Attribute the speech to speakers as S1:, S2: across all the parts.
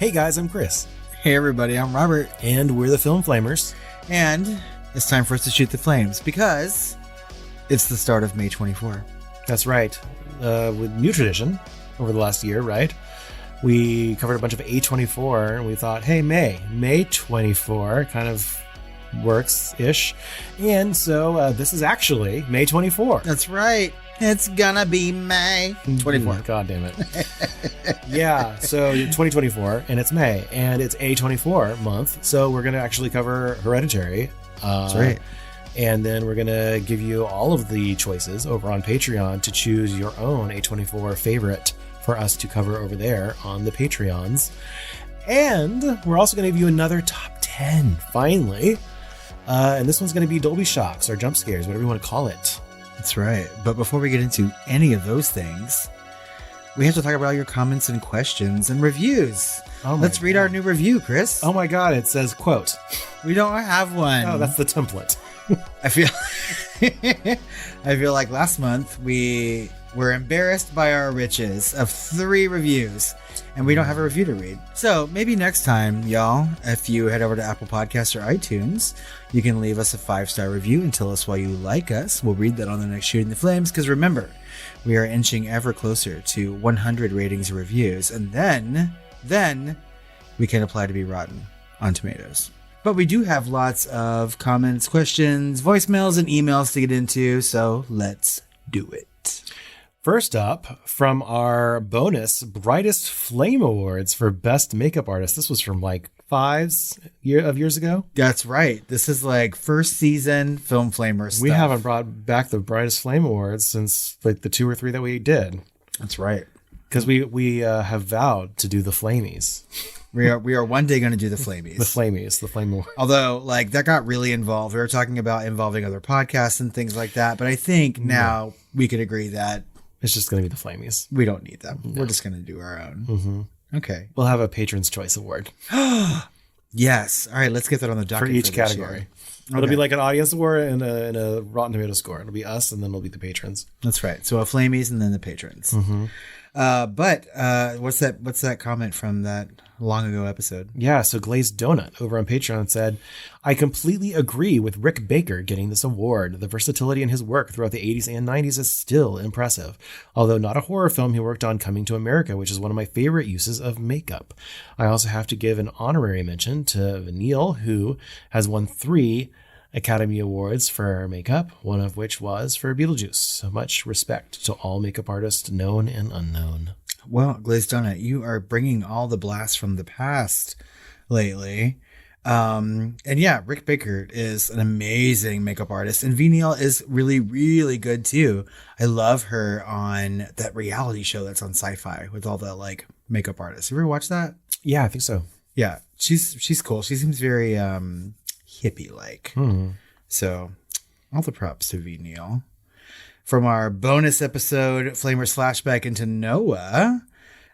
S1: Hey guys, I'm Chris.
S2: Hey everybody, I'm Robert.
S1: And we're the Film Flamers.
S2: And it's time for us to shoot the flames because it's the start of May 24.
S1: That's right. With new tradition over the last year, right? We covered a bunch of A24 and we thought, hey, May 24 kind of works-ish. And so this is actually May 24.
S2: That's right. It's gonna be May 24.
S1: God damn it. Yeah, so 2024 and it's May and it's A24 month. So we're going to actually cover Hereditary.
S2: That's right.
S1: And then we're going to give you all of the choices over on Patreon to choose your own A24 favorite for us to cover over there on the Patreons. And we're also going to give you another top 10, finally. And this one's going to be Dolby Shocks or jump scares, whatever you want to call it.
S2: That's right. But before we get into any of those things, we have to talk about your comments and questions and reviews. Let's read our new review, Chris.
S1: Oh my God, it says, quote.
S2: We don't have one.
S1: Oh, that's the template.
S2: I feel like last month we were embarrassed by our riches of 3 reviews and we don't have a review to read. So maybe next time, y'all, if you head over to Apple Podcasts or iTunes, you can leave us a 5-star review and tell us why you like us. We'll read that on the next Shooting the Flames because remember, we are inching ever closer to 100 ratings and reviews and then we can apply to be rotten on Tomatoes. But we do have lots of comments, questions, voicemails, and emails to get into, so let's do it.
S1: First up, from our bonus Brightest Flame Awards for Best Makeup Artist. This was from like 5 years ago.
S2: That's right. This is like first season Film Flamer stuff.
S1: We haven't brought back the Brightest Flame Awards since like the 2 or 3 that we did.
S2: That's right.
S1: Because we have vowed to do the Flamies.
S2: We are one day going to do the Flamies.
S1: The Flame Awards.
S2: Although, like, that got really involved. We were talking about involving other podcasts and things like that. But I think now we could agree that
S1: it's just going to be the Flamies.
S2: We don't need them. No. We're just going to do our own.
S1: Mm-hmm.
S2: Okay.
S1: We'll have a Patron's Choice Award.
S2: Yes. All right. Let's get that on the docket
S1: for each category. Okay. It'll be like an audience award and a Rotten Tomato score. It'll be us, and then it'll be the patrons.
S2: That's right. So a Flamies and then the patrons.
S1: Mm-hmm.
S2: But what's that comment from that long ago episode?
S1: Yeah, so GlazedDonut over on Patreon said, I completely agree with Rick Baker getting this award. The versatility in his work throughout the 80s and 90s is still impressive. Although not a horror film, he worked on Coming to America, which is one of my favorite uses of makeup. I also have to give an honorary mention to Neil, who has won 3 Academy Awards for makeup, one of which was for Beetlejuice. So much respect to all makeup artists, known and unknown.
S2: Well, GlazedDonut, you are bringing all the blasts from the past lately. And yeah, Rick Baker is an amazing makeup artist. And V. Neil is really, really good too. I love her on that reality show that's on Sci-Fi with all the like makeup artists. You ever watch that?
S1: Yeah, I think so.
S2: Yeah, she's cool. She seems very hippie-like. So all the props to V. Neil. From our bonus episode, Flamers Flashback into Noah,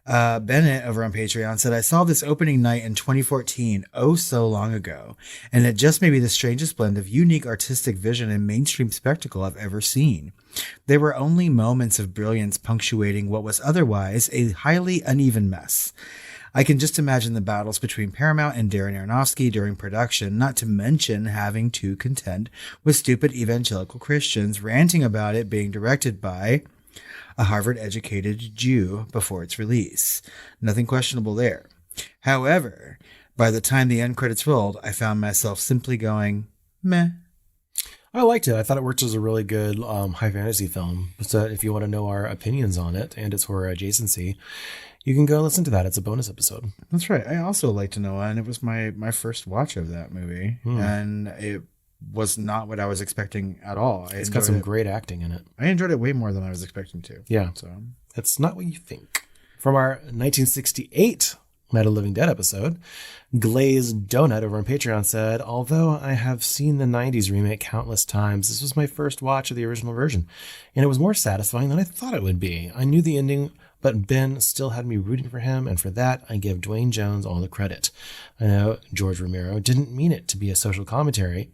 S2: Bennett over on Patreon said, I saw this opening night in 2014, oh so long ago, and it just may be the strangest blend of unique artistic vision and mainstream spectacle I've ever seen. There were only moments of brilliance punctuating what was otherwise a highly uneven mess. I can just imagine the battles between Paramount and Darren Aronofsky during production, not to mention having to contend with stupid evangelical Christians ranting about it being directed by a Harvard-educated Jew before its release. Nothing questionable there. However, by the time the end credits rolled, I found myself simply going, meh.
S1: I liked it. I thought it worked as a really good high fantasy film. So if you want to know our opinions on it and its horror adjacency, you can go listen to that. It's a bonus episode.
S2: That's right. I also liked Noah, and it was my first watch of that movie. And it was not what I was expecting at all.
S1: It's got some great acting in it.
S2: I enjoyed it way more than I was expecting to.
S1: Yeah.
S2: So
S1: it's not what you think. From our 1968 Night of the Living Dead episode, GlazedDonut over on Patreon said, although I have seen the 90s remake countless times, this was my first watch of the original version, and it was more satisfying than I thought it would be. I knew the ending, but Ben still had me rooting for him, and for that, I give Dwayne Jones all the credit. I know George Romero didn't mean it to be a social commentary,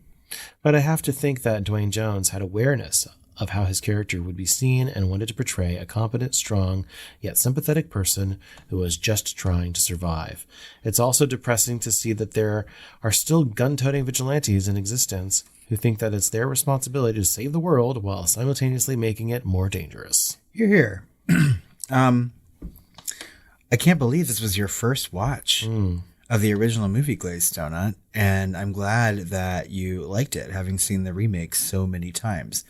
S1: but I have to think that Dwayne Jones had awareness of how his character would be seen and wanted to portray a competent, strong, yet sympathetic person who was just trying to survive. It's also depressing to see that there are still gun-toting vigilantes in existence who think that it's their responsibility to save the world while simultaneously making it more dangerous.
S2: You're here. I can't believe this was your first watch of the original movie GlazedDonut, and I'm glad that you liked it, having seen the remake so many times.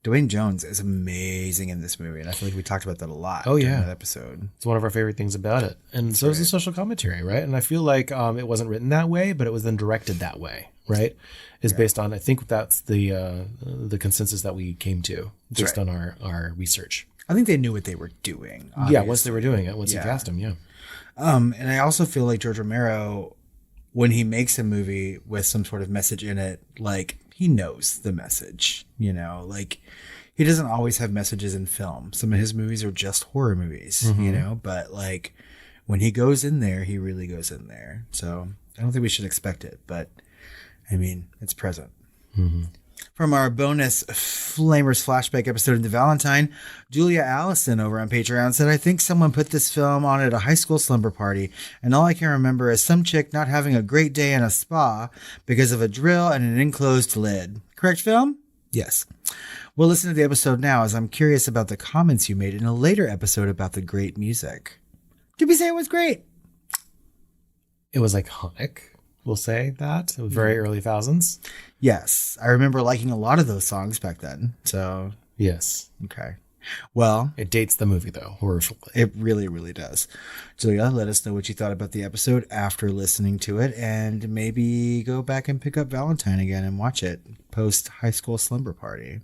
S2: Dwayne Jones is amazing in this movie, and I feel like we talked about that a lot during that episode.
S1: It's one of our favorite things about it. And so is the social commentary, right? And I feel like it wasn't written that way, but it was then directed that way, right? Is based on, I think that's the consensus that we came to based on our research.
S2: I think they knew what they were doing. Obviously.
S1: Yeah, once they were doing it, once you cast them,
S2: And I also feel like George Romero, when he makes a movie with some sort of message in it, like, he knows the message, you know, like, he doesn't always have messages in film. Some of his movies are just horror movies, you know, but like, when he goes in there, he really goes in there. So I don't think we should expect it, but I mean, it's present. From our bonus Flamers flashback episode into Valentine, Gia Allison over on Patreon said, I think someone put this film on at a high school slumber party, and all I can remember is some chick not having a great day in a spa because of a drill and an enclosed lid. Correct film? Yes. We'll listen to the episode now, as I'm curious about the comments you made in a later episode about the great music. Did we say it was great?
S1: It was iconic. We'll say that. It was very early thousands.
S2: Yes. I remember liking a lot of those songs back then. So,
S1: yes.
S2: Okay. Well,
S1: it dates the movie, though, horrifically.
S2: It really, really does. Julia, let us know what you thought about the episode after listening to it, and maybe go back and pick up Valentine again and watch it post high school slumber party.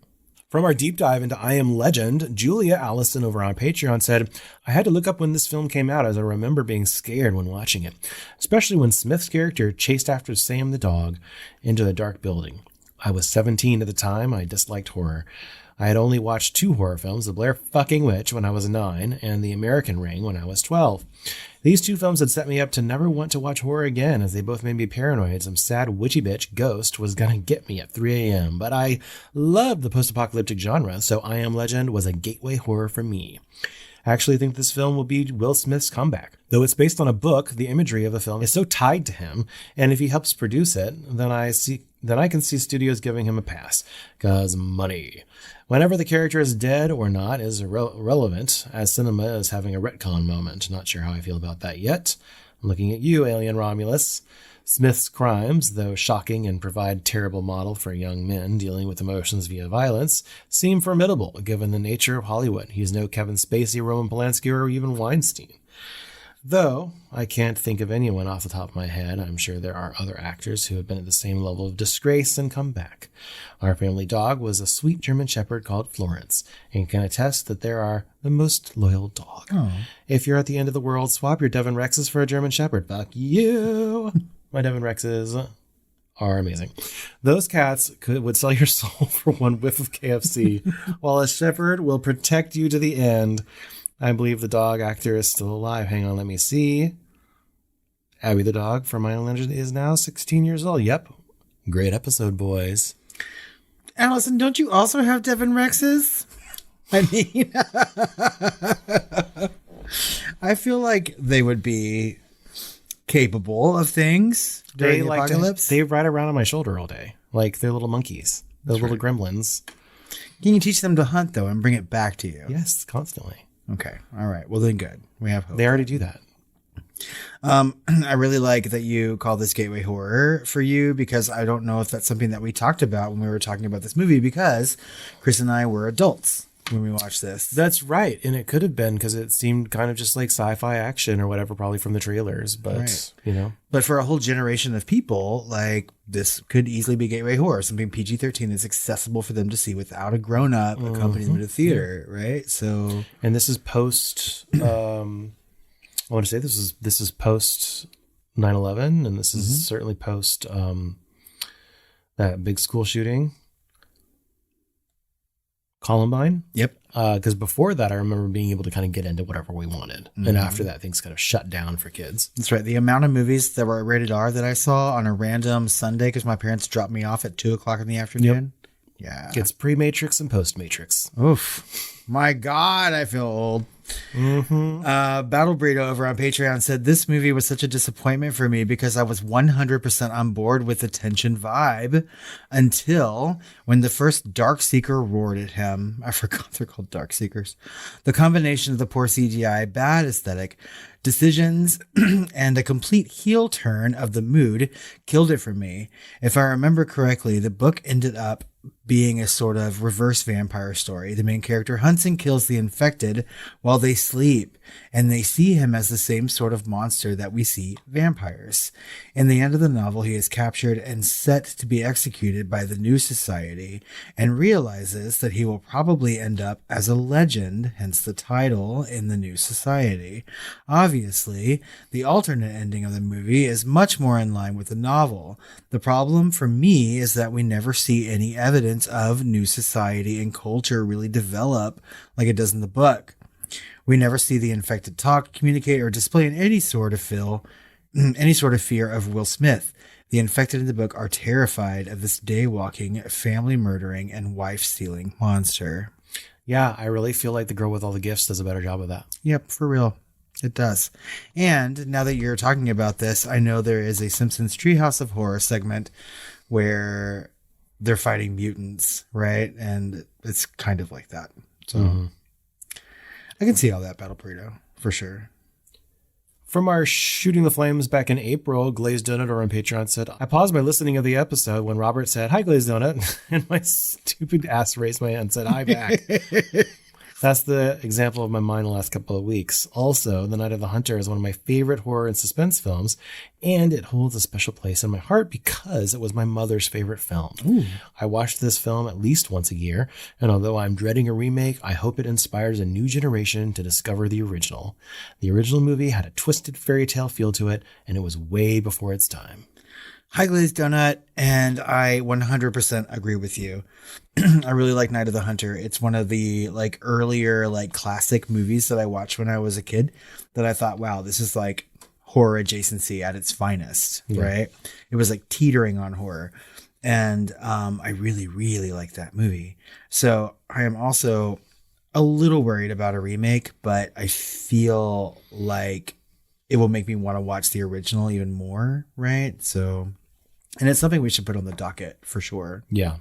S1: From our deep dive into I Am Legend, Gia Allison over on Patreon said, I had to look up when this film came out, as I remember being scared when watching it, especially when Smith's character chased after Sam the dog into the dark building. I was 17 at the time. I disliked horror. I had only watched 2 horror films, The Blair Fucking Witch when I was 9 and The American Ring when I was 12. These 2 films had set me up to never want to watch horror again, as they both made me paranoid some sad witchy bitch ghost was gonna get me at 3 a.m. But I loved the post-apocalyptic genre, so I Am Legend was a gateway horror for me. I actually think this film will be Will Smith's comeback. Though it's based on a book, the imagery of the film is so tied to him, and if he helps produce it, then I can see studios giving him a pass. 'Cause money. Whenever the character is dead or not is irrelevant, as cinema is having a retcon moment. Not sure how I feel about that yet. I'm looking at you, Alien Romulus. Smith's crimes, though shocking and provide terrible model for young men dealing with emotions via violence, seem formidable given the nature of Hollywood. He's no Kevin Spacey, Roman Polanski, or even Weinstein. Though I can't think of anyone off the top of my head, I'm sure there are other actors who have been at the same level of disgrace and come back. Our family dog was a sweet German Shepherd called Florence, and can attest that they are the most loyal dog. Oh. If you're at the end of the world, swap your Devon Rexes for a German Shepherd. Fuck you! My Devon Rexes are amazing. Those cats would sell your soul for one whiff of KFC, while a Shepherd will protect you to the end. I believe the dog actor is still alive. Hang on, let me see. Abby the dog from My Own Legend is now 16 years old. Yep. Great episode, boys.
S2: Alison, don't you also have Devon Rexes? I mean, I feel like they would be capable of things during the apocalypse.
S1: They ride around on my shoulder all day. Like they're little monkeys. They're little gremlins.
S2: Can you teach them to hunt, though, and bring it back to you?
S1: Yes, constantly.
S2: Okay. All right. Well, then good. We have hope.
S1: They already do that.
S2: I really like that you call this gateway horror for you, because I don't know if that's something that we talked about when we were talking about this movie, because Chris and I were adults when we watched this.
S1: That's right. And it could have been, because it seemed kind of just like sci-fi action or whatever, probably from the trailers. But, you know.
S2: But for a whole generation of people, like, this could easily be gateway horror, something PG-13 that's accessible for them to see without a grown-up accompanying them to theater, right? So,
S1: and this is post, I want to say this is post 9/11, and this is certainly post that big school shooting. Columbine.
S2: Yep.
S1: Because before that, I remember being able to kind of get into whatever we wanted. And after that, things kind of shut down for kids.
S2: That's right. The amount of movies that were rated R that I saw on a random Sunday, because my parents dropped me off at 2:00 in the afternoon. Yeah.
S1: It's pre-Matrix and post-Matrix.
S2: Oof. My God, I feel old. BattleBurrito over on Patreon said, this movie was such a disappointment for me because I was 100% on board with the tension vibe until when the first Dark Seeker roared at him. I forgot they're called Dark Seekers. The combination of the poor CGI, bad aesthetic, decisions, and a complete heel turn of the mood killed it for me. If I remember correctly, the book ended up being a sort of reverse vampire story. The main character hunts and kills the infected while they sleep, and they see him as the same sort of monster that we see vampires. In the end of the novel, he is captured and set to be executed by the New Society and realizes that he will probably end up as a legend, hence the title, in the New Society. Obviously, the alternate ending of the movie is much more in line with the novel. The problem for me is that we never see any evidence of New Society and culture really develop like it does in the book. We never see the infected talk, communicate, or display in any sort of fear of Will Smith. The infected in the book are terrified of this day-walking, family-murdering, and wife-stealing monster.
S1: Yeah, I really feel like The Girl with All the Gifts does a better job of that.
S2: Yep, for real. It does. And now that you're talking about this, I know there is a Simpsons Treehouse of Horror segment where they're fighting mutants, right? And it's kind of like that. So I can see all that, BattleBurrito, for sure.
S1: From our Shooting the Flames back in April, GlazedDonut or on Patreon said, I paused my listening of the episode when Robert said, hi, GlazedDonut, and my stupid ass raised my hand and said, hi back. That's the example of my mind the last couple of weeks. Also, The Night of the Hunter is one of my favorite horror and suspense films, and it holds a special place in my heart because it was my mother's favorite film. Ooh. I watch this film at least once a year, and although I'm dreading a remake, I hope it inspires a new generation to discover the original. The original movie had a twisted fairy tale feel to it, and it was way before its time.
S2: Hi, GlazedDonut, and I 100% agree with you. I really like Night of the Hunter. It's one of the earlier classic movies that I watched when I was a kid that I thought, wow, this is like horror adjacency at its finest, right? It was like teetering on horror. And I really, really like that movie. So I am also a little worried about a remake, but I feel like it will make me want to watch the original even more, right? So, and it's something we should put on the docket for sure.
S1: Yeah.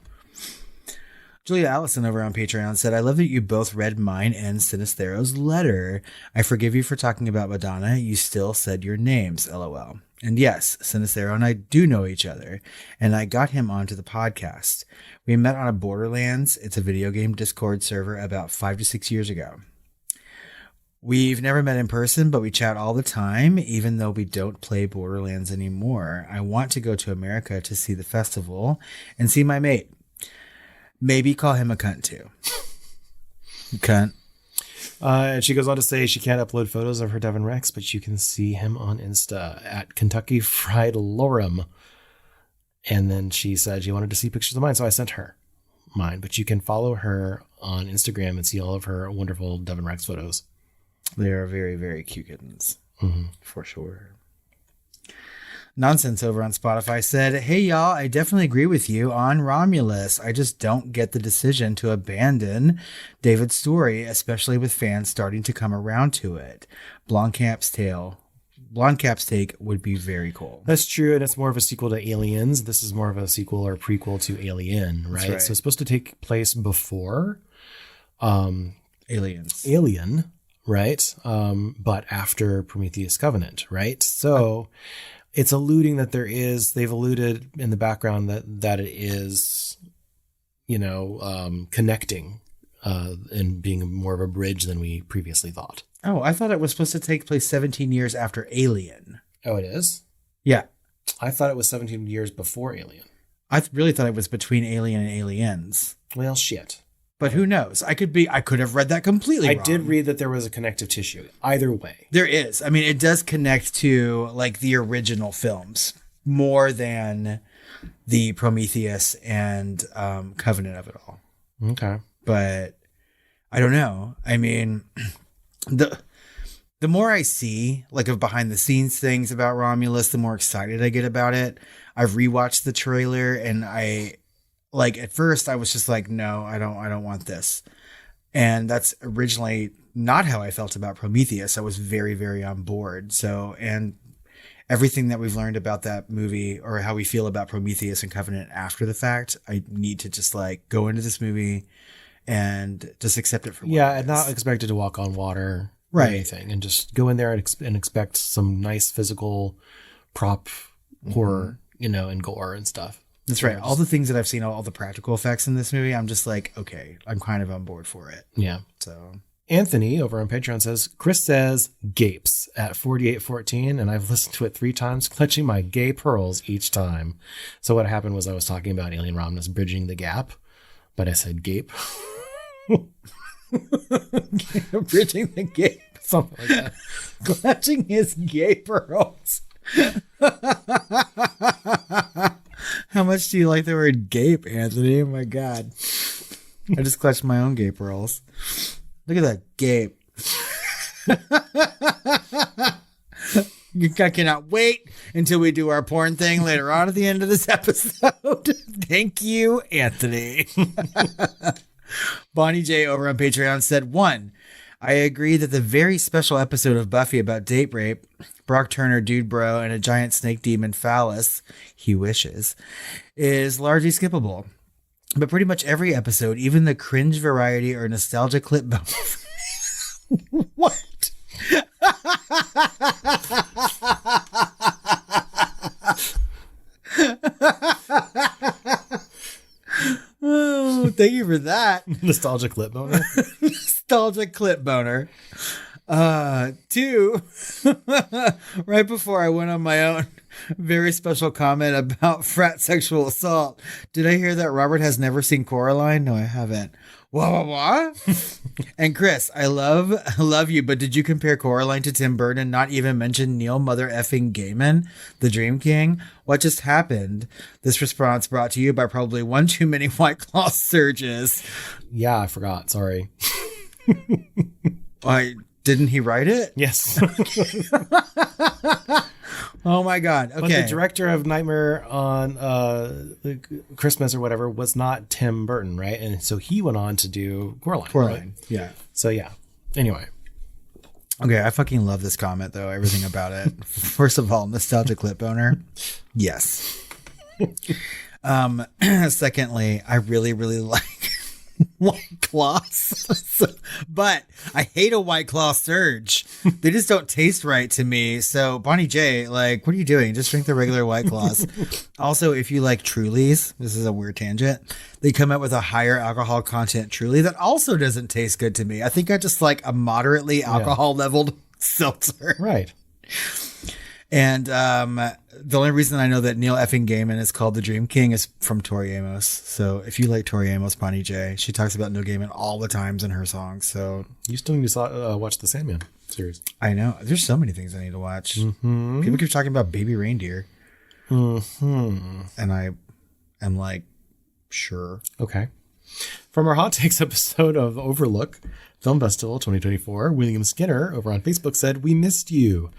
S2: Julia Allison over on Patreon said, I love that you both read mine and Sinistero's letter. I forgive you for talking about Madonna. You still said your names, LOL. And yes, Sinistero and I do know each other, and I got him onto the podcast. We met on a Borderlands, it's a video game Discord server, about 5 to 6 years ago. We've never met in person, but we chat all the time, even though we don't play Borderlands anymore. I want to go to America to see the festival and see my mate. Maybe call him a cunt too. Cunt.
S1: And she goes on to say she can't upload photos of her Devon Rex, but you can see him on Insta at Kentucky Fried Lorem. And then she said she wanted to see pictures of mine, so I sent her mine. But you can follow her on Instagram and see all of her wonderful Devon Rex photos.
S2: They are very, very cute kittens, for sure. Nonsense over on Spotify said, hey, y'all, I definitely agree with you on Romulus. I just don't get the decision to abandon David's story, especially with fans starting to come around to it. Blomkamp's take would be very cool.
S1: That's true, and it's more of a sequel to Aliens. This is more of a sequel or prequel to Alien, right? So it's supposed to take place before
S2: Alien,
S1: right? But after Prometheus Covenant, right? So it's alluding that they've alluded in the background that it is, connecting and being more of a bridge than we previously thought.
S2: Oh, I thought it was supposed to take place 17 years after Alien.
S1: Oh, it is?
S2: Yeah.
S1: I thought it was 17 years before Alien.
S2: I really thought it was between Alien and Aliens.
S1: Well, shit.
S2: But who knows? I could have read that completely wrong.
S1: I did read that there was a connective tissue. Either way.
S2: There is. I mean, it does connect to the original films more than the Prometheus and Covenant of it all.
S1: Okay.
S2: But I don't know. I mean, the more I see of behind the scenes things about Romulus, the more excited I get about it. I've rewatched the trailer and I like at first I was just like, no, I don't want this. And that's originally not how I felt about Prometheus. I was very, very on board. So, and everything that we've learned about that movie or how we feel about Prometheus and Covenant after the fact, I need to just like go into this movie and just accept it for what it
S1: and
S2: is.
S1: not expected to walk on water or
S2: Right.
S1: anything, and just go in there and expect some nice physical prop horror, and gore and stuff.
S2: That's right. All the things that I've seen, all the practical effects in this movie, I'm just like, okay, I'm kind of on board for it.
S1: Yeah.
S2: So
S1: Anthony over on Patreon says, Chris says gapes at 4814, and I've listened to it 3 times, clutching my gay pearls each time. So what happened was I was talking about Alien Romulus bridging the gap, but I said gape.
S2: bridging the gape.
S1: Something like that.
S2: Clutching his gay pearls. How much do you like the word gape, Anthony? Oh my God. I just clutched my own gay pearls. Look at that gape. I cannot wait until we do our porn thing later on at the end of this episode. Thank you, Anthony. Bonnie J over on Patreon said, 1, I agree that the very special episode of Buffy about date rape, Brock Turner, Dude Bro, and a giant snake demon phallus, he wishes, is largely skippable. But pretty much every episode, even the cringe variety or nostalgia clip What? Oh, thank you for that.
S1: Nostalgia clip boner.
S2: Nostalgia clip boner. 2, right before I went on my own very special comment about frat sexual assault. Did I hear that Robert has never seen Coraline? No, I haven't. What? And Chris, I love you, but did you compare Coraline to Tim Burton, not even mention Neil Mother effing Gaiman, the Dream King? What just happened? This response brought to you by probably one too many White Claw surges.
S1: Yeah, I forgot. Sorry.
S2: Didn't he write it?
S1: Yes.
S2: Oh my God. Okay.
S1: But the director of Nightmare on Christmas or whatever was not Tim Burton, right? And so he went on to do Coraline. Right?
S2: Yeah.
S1: So yeah. Anyway.
S2: Okay, I fucking love this comment though. Everything about it. First of all, nostalgia clip boner. Yes. Secondly, I really, really like White Claws, but I hate a White Claw surge. They just don't taste right to me. So Bonnie J, like, what are you doing? Just drink the regular White Claws. Also, if you like Trulies, this is a weird tangent, they come out with a higher alcohol content Truly that also doesn't taste good to me. I think I just like a moderately alcohol leveled seltzer.
S1: Right.
S2: And the only reason I know that Neil effing Gaiman is called the Dream King is from Tori Amos. So if you like Tori Amos, Bonnie J, she talks about Neil Gaiman all the times in her songs. So
S1: you still need to watch the Sandman series.
S2: I know. There's so many things I need to watch. Mm-hmm. People keep talking about Baby Reindeer. Mm-hmm. And I am like, sure.
S1: Okay. From our Hot Takes episode of Overlook Film Festival 2024, William Skinner over on Facebook said, "We missed you.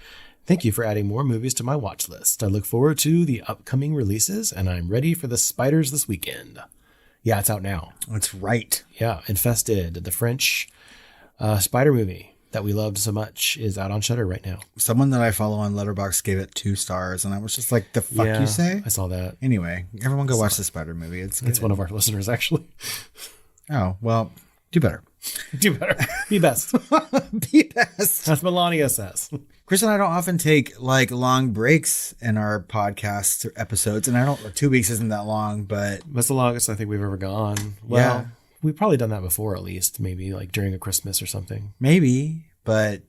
S1: Thank you for adding more movies to my watch list. I look forward to the upcoming releases, and I'm ready for the Spiders this weekend." Yeah, it's out now.
S2: That's right.
S1: Yeah, Infested, the French spider movie that we loved so much, is out on Shudder right now.
S2: Someone that I follow on Letterboxd gave it 2 stars, and I was just like, the fuck you say?
S1: I saw that.
S2: Anyway, everyone go watch the Spider movie. It's
S1: one of our listeners, actually.
S2: Oh, well, do better.
S1: Do better. Be best.
S2: Be best.
S1: As Melania says.
S2: Chris and I don't often take like long breaks in our podcast episodes, and 2 weeks isn't that long, but
S1: that's the longest I think we've ever gone. Well, yeah. We've probably done that before, at least, maybe like during a Christmas or something.
S2: Maybe, but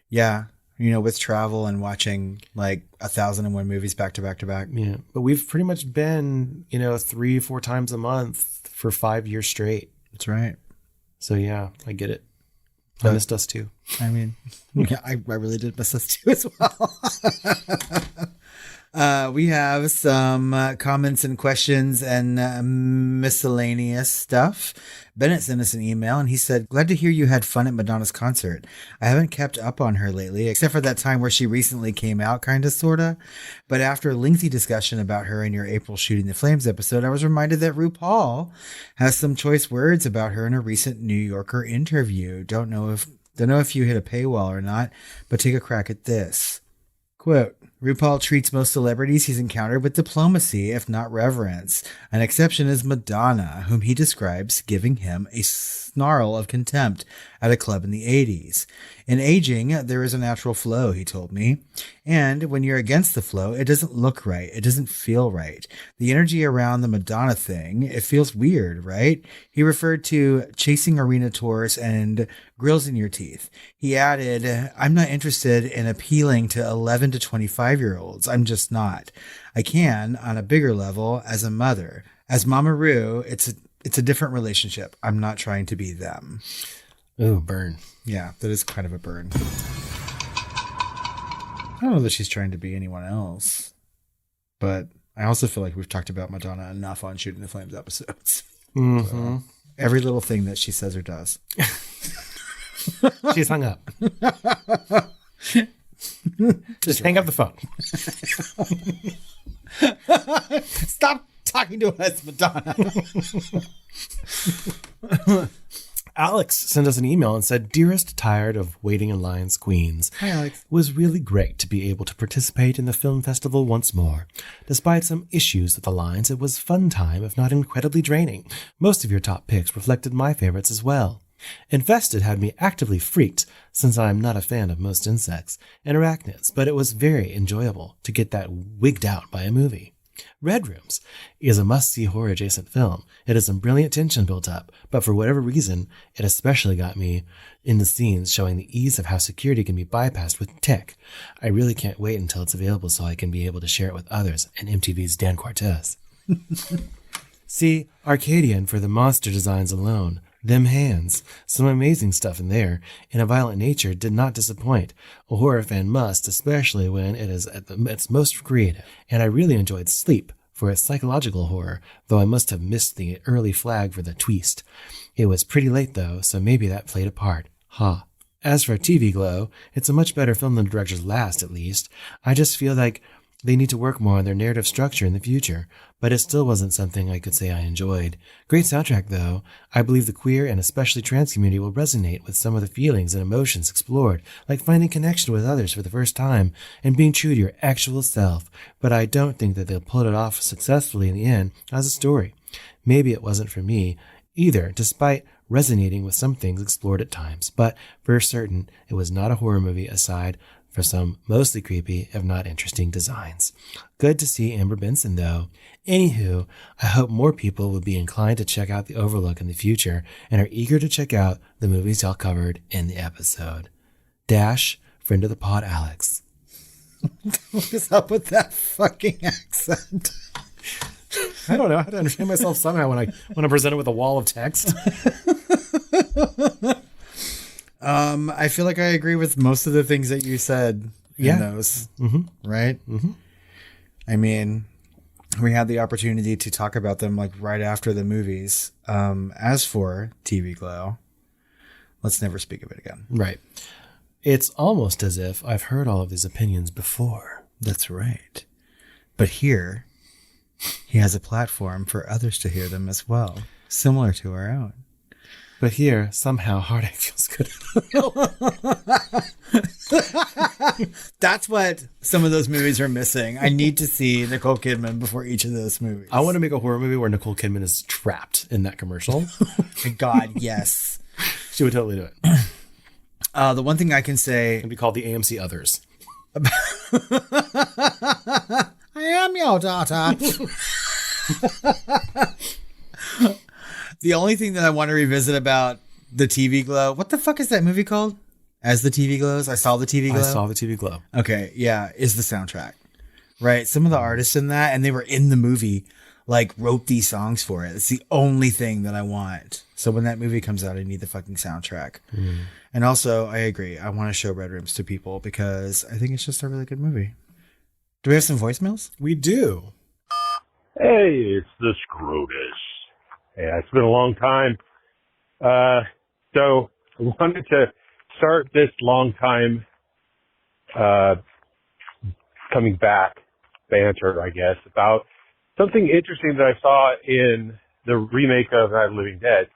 S2: yeah, with travel and watching like 1,001 movies back to back to back.
S1: Yeah, but we've pretty much been 3-4 times a month for 5 years straight.
S2: That's right.
S1: So yeah, I get it. I missed us too.
S2: I mean, yeah, I really did miss us too as well. We have some comments and questions and miscellaneous stuff. Bennett sent us an email and he said, glad to hear you had fun at Madonna's concert. I haven't kept up on her lately, except for that time where she recently came out, kind of, sort of. But after a lengthy discussion about her in your April Shooting the Flames episode, I was reminded that RuPaul has some choice words about her in a recent New Yorker interview. Don't know if you hit a paywall or not, but take a crack at this. Quote, RuPaul treats most celebrities he's encountered with diplomacy, if not reverence. An exception is Madonna, whom he describes giving him a snarl of contempt at a club in the 80s. In aging, there is a natural flow, he told me. And when you're against the flow, it doesn't look right. It doesn't feel right. The energy around the Madonna thing, it feels weird, right? He referred to chasing arena tours and grills in your teeth. He added, I'm not interested in appealing to 11 to 25-year-olds. I'm just not. I can, on a bigger level, as a mother. As Mama Ru, it's a different relationship. I'm not trying to be them.
S1: Ooh, burn.
S2: Yeah, that is kind of a burn. I don't know that she's trying to be anyone else, but I also feel like we've talked about Madonna enough on Shooting the Flames episodes.
S1: Mm-hmm.
S2: So, every little thing that she says or does.
S1: She's hung up. Just hang up the phone.
S2: Stop talking to us, Madonna.
S1: Alex sent us an email and said, Dearest tired of waiting in lines queens.
S2: Hi, Alex.
S1: It was really great to be able to participate in the film festival once more. Despite some issues at the lines, it was fun time, if not incredibly draining. Most of your top picks reflected my favorites as well. Infested had me actively freaked, since I am not a fan of most insects and arachnids, but it was very enjoyable to get that wigged out by a movie. Red Rooms is a must-see horror-adjacent film. It has some brilliant tension built up, but for whatever reason, it especially got me in the scenes showing the ease of how security can be bypassed with tech. I really can't wait until it's available so I can be able to share it with others and MTV's Dan Cortez. See Arcadian for the monster designs alone. Them hands. Some amazing stuff in there, and A Violent Nature did not disappoint. A horror fan must, especially when it is at its most creative. And I really enjoyed Sleep for its psychological horror, though I must have missed the early flag for the twist. It was pretty late though, so maybe that played a part. Ha. As for TV Glow, it's a much better film than the director's last, at least. I just feel like they need to work more on their narrative structure in the future, but it still wasn't something I could say I enjoyed. Great soundtrack, though. I believe the queer and especially trans community will resonate with some of the feelings and emotions explored, like finding connection with others for the first time and being true to your actual self, but I don't think that they'll pull it off successfully in the end as a story. Maybe it wasn't for me either, despite resonating with some things explored at times, but for certain, it was not a horror movie aside for some mostly creepy, if not interesting designs. Good to see Amber Benson, though. Anywho, I hope more people will be inclined to check out The Overlook in the future and are eager to check out the movies y'all covered in the episode. Dash, friend of the pod, Alex.
S2: What is up with that fucking accent?
S1: I don't know. I have to understand myself somehow when I'm presented with a wall of text.
S2: I feel like I agree with most of the things that you said in those, right? Mm-hmm. I mean, we had the opportunity to talk about them like right after the movies. As for TV Glow, let's never speak of it again.
S1: Right. It's almost as if I've heard all of these opinions before.
S2: That's right. But here, he has a platform for others to hear them as well, similar to our own.
S1: But here, somehow, heartache feels good.
S2: That's what some of those movies are missing. I need to see Nicole Kidman before each of those movies.
S1: I want to make a horror movie where Nicole Kidman is trapped in that commercial.
S2: Oh my God, yes.
S1: She would totally do it.
S2: The one thing I can say...
S1: It'd be called the AMC Others.
S2: I am your daughter. The only thing that I want to revisit about the TV Glow, what the fuck is that movie called? As the TV Glows? I Saw the TV Glow?
S1: I Saw the TV Glow.
S2: Okay, yeah, is the soundtrack. Right? Some of the artists in that, and they were in the movie, like, wrote these songs for it. It's the only thing that I want. So when that movie comes out, I need the fucking soundtrack. Mm. And also, I agree. I want to show Red Rooms to people because I think it's just a really good movie. Do we have some voicemails?
S1: We do.
S3: Hey, it's the Scrotus. Yeah, it's been a long time. So I wanted to start this long time coming back banter, I guess, about something interesting that I saw in the remake of Night of the Living Dead.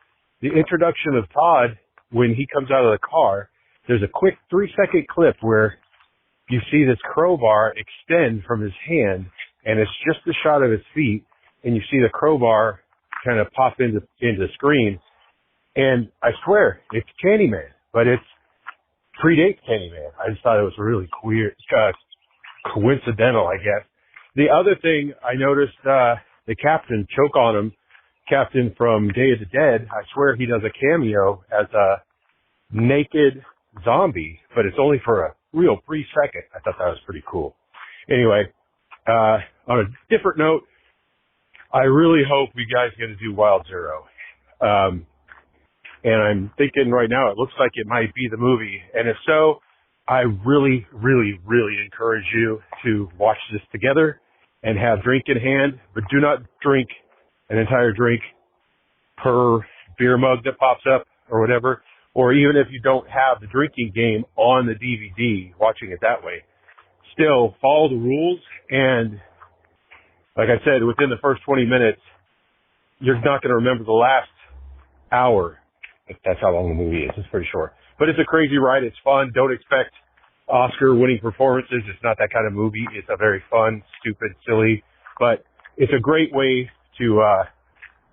S3: The introduction of Todd, when he comes out of the car, there's a quick 3-second clip where you see this crowbar extend from his hand, and it's just a shot of his feet, and you see the crowbar kind of pop into the screen. And I swear, it's Candyman, but it predates Candyman. I just thought it was really weird, coincidental, I guess. The other thing I noticed, the captain choke on him, captain from Day of the Dead. I swear he does a cameo as a naked zombie, but it's only for a real brief second. I thought that was pretty cool. Anyway, on a different note, I really hope you guys get to do Wild Zero. And I'm thinking right now it looks like it might be the movie. And if so, I really, really, really encourage you to watch this together and have drink in hand, but do not drink an entire drink per beer mug that pops up or whatever. Or even if you don't have the drinking game on the DVD, watching it that way. Still, follow the rules. And like I said, within the first 20 minutes, you're not going to remember the last hour. If that's how long the movie is. It's pretty short. But it's a crazy ride. It's fun. Don't expect Oscar-winning performances. It's not that kind of movie. It's a very fun, stupid, silly, but it's a great way to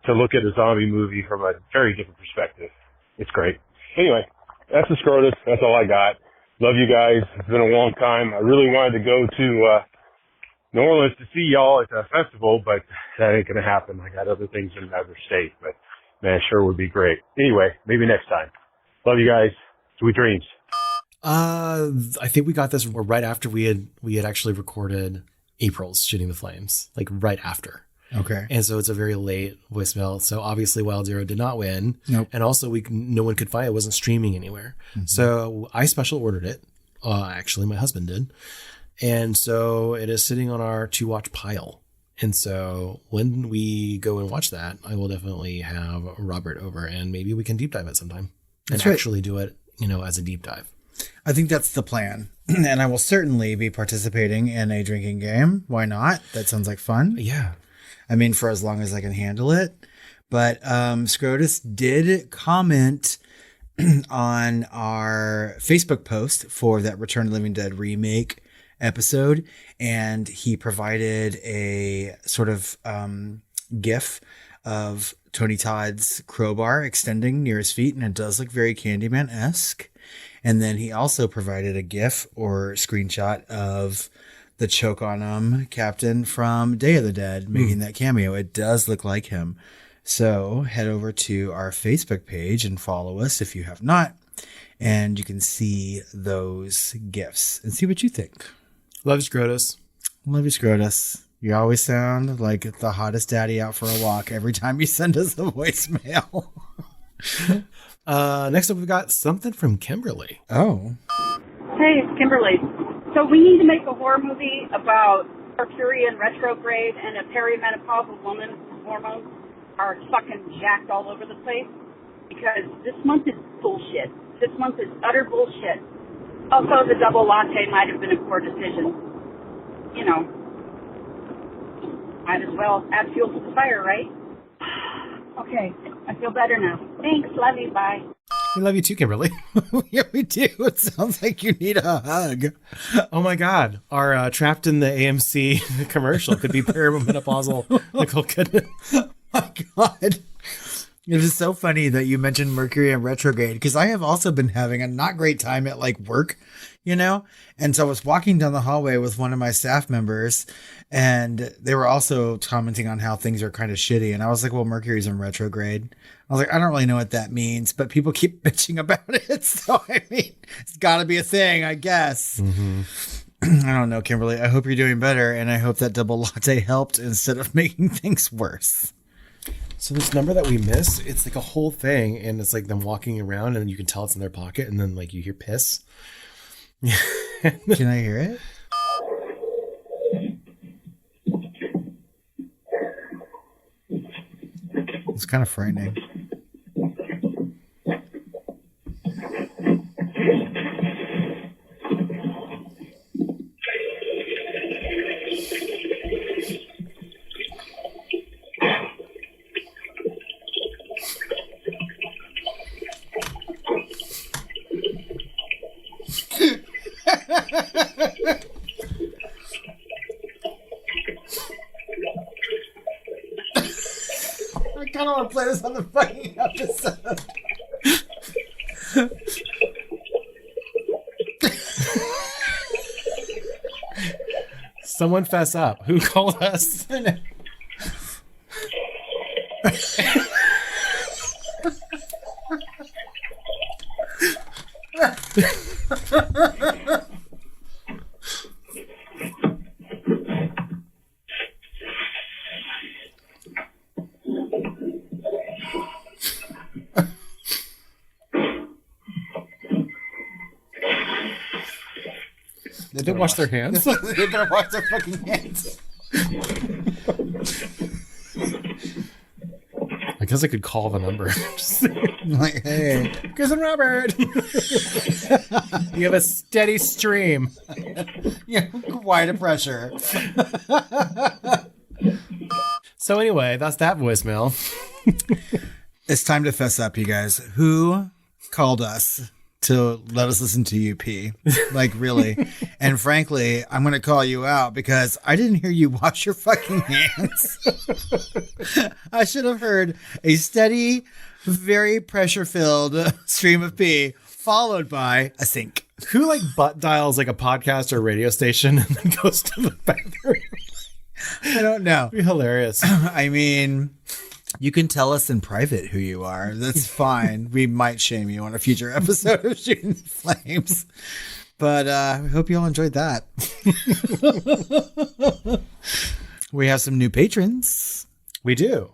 S3: look at a zombie movie from a very different perspective. It's great. Anyway, that's the Scrotus. That's all I got. Love you guys. It's been a long time. I really wanted to go to New Orleans to see y'all at the festival, but that ain't going to happen. I got other things in another state, but man, sure would be great. Anyway, maybe next time. Love you guys. Sweet dreams.
S1: I think we got this right after we had actually recorded April's Shooting the Flames, like right after.
S2: Okay.
S1: And so it's a very late voicemail. So obviously Wild Zero did not win.
S2: Nope.
S1: And also no one could find it. It wasn't streaming anywhere. Mm-hmm. So I special ordered it. Actually, my husband did. And so it is sitting on our to watch pile. And so when we go and watch that, I will definitely have Robert over and maybe we can deep dive it sometime and actually do it, as a deep dive.
S2: I think that's the plan. And I will certainly be participating in a drinking game. Why not? That sounds like fun.
S1: Yeah.
S2: I mean, for as long as I can handle it. But Scrotus did comment on our Facebook post for that Return of the Living Dead remake episode, and he provided a sort of gif of Tony Todd's crowbar extending near his feet, and it does look very Candyman-esque. And then he also provided a gif or screenshot of the choke on him captain from Day of the Dead making that cameo. It does look like him. So head over to our Facebook page and follow us if you have not, and you can see those gifs and see what you think.
S1: Love you, Scrotus.
S2: Love you, Scrotus. You always sound like the hottest daddy out for a walk every time you send us a voicemail.
S1: Next up, we've got something from Kimberly.
S2: Oh.
S4: Hey, it's Kimberly. So we need to make a horror movie about Mercury in retrograde and a perimenopausal woman whose hormones are fucking jacked all over the place, because this month is bullshit. This month is utter bullshit. Also, the double latte might have been a poor decision. Might as well add fuel to the fire, right? Okay, I feel better now. Thanks, love you, bye.
S1: We love you too, Kimberly.
S2: Yeah, we do. It sounds like you need a hug.
S1: Oh my God. Our trapped in the AMC commercial could be perimenopausal Nicole Kidman.
S2: Oh my God. It is so funny that you mentioned Mercury in retrograde, because I have also been having a not great time at work, And so I was walking down the hallway with one of my staff members, and they were also commenting on how things are kind of shitty. And I was like, well, Mercury's in retrograde. I was like, I don't really know what that means, but people keep bitching about it. So, I mean, it's got to be a thing, I guess.
S1: Mm-hmm.
S2: I don't know, Kimberly. I hope you're doing better, and I hope that double latte helped instead of making things worse.
S1: So this number that we miss, it's like a whole thing, and it's like them walking around, and you can tell it's in their pocket, and then you hear piss.
S2: Can I hear it? It's kind of frightening. I kind of want to play this on the fucking episode.
S1: Someone fess up. Who called us? They didn't wash their hands.
S2: They better wash their fucking hands.
S1: I guess I could call the number.
S2: Like, hey,
S1: Chris and Robert. You have a steady stream.
S2: yeah, quite a pressure.
S1: So anyway, that's that voicemail.
S2: It's time to fess up, you guys. Who called us to let us listen to UP? Like, really? And frankly, I'm going to call you out because I didn't hear you wash your fucking hands. I should have heard a steady, very pressure-filled stream of pee followed by a sink.
S1: Who like butt dials like a podcast or a radio station and then goes to the bathroom?
S2: I don't know.
S1: It'd be hilarious.
S2: I mean, you can tell us in private who you are. That's fine. We might shame you on a future episode of Shooting Flames. But I hope you all enjoyed that. We have some new patrons.
S1: We do.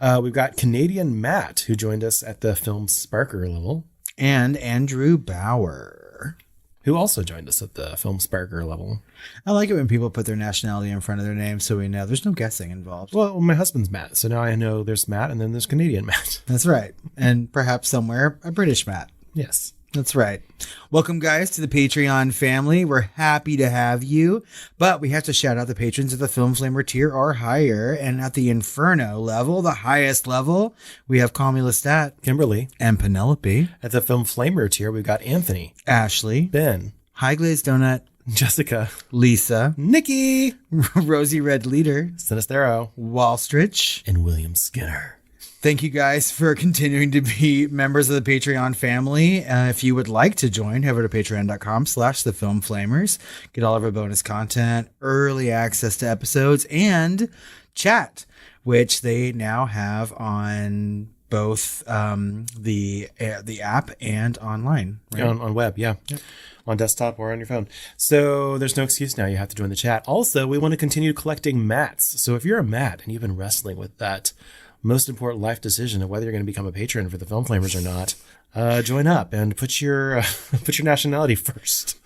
S1: We've got Canadian Matt, who joined us at the Film Sparker level.
S2: And Andrew Bauer,
S1: who also joined us at the Film Sparker level.
S2: I like it when people put their nationality in front of their name so we know there's no guessing involved.
S1: Well, my husband's Matt, so now I know there's Matt and then there's Canadian Matt.
S2: That's right. And perhaps somewhere a British Matt.
S1: Yes.
S2: That's right. Welcome, guys, to the Patreon family. We're happy to have you, but we have to shout out the patrons at the Film Flamer tier or higher. And at the Inferno level, the highest level, we have Call Me Lestat,
S1: Kimberly,
S2: and Penelope.
S1: At the Film Flamer tier, we've got Anthony,
S2: Ashlie,
S1: Ben,
S2: High Glazed Donut,
S1: Jessica,
S2: Lisa,
S1: Nikki,
S2: Rosie Red Leader,
S1: Sinistero,
S2: Wallstritch,
S1: and William Skinner.
S2: Thank you guys for continuing to be members of the Patreon family. If you would like to join, head over to patreon.com/thefilmflamers. Get all of our bonus content, early access to episodes, and chat, which they now have on both the app and online. Right?
S1: On web, yeah. Yep. On desktop or on your phone. So there's no excuse now. You have to join the chat. Also, we want to continue collecting mats. So if you're a mat and you've been wrestling with that most important life decision of whether you're going to become a patron for the Film Flamers or not, join up and put your nationality first.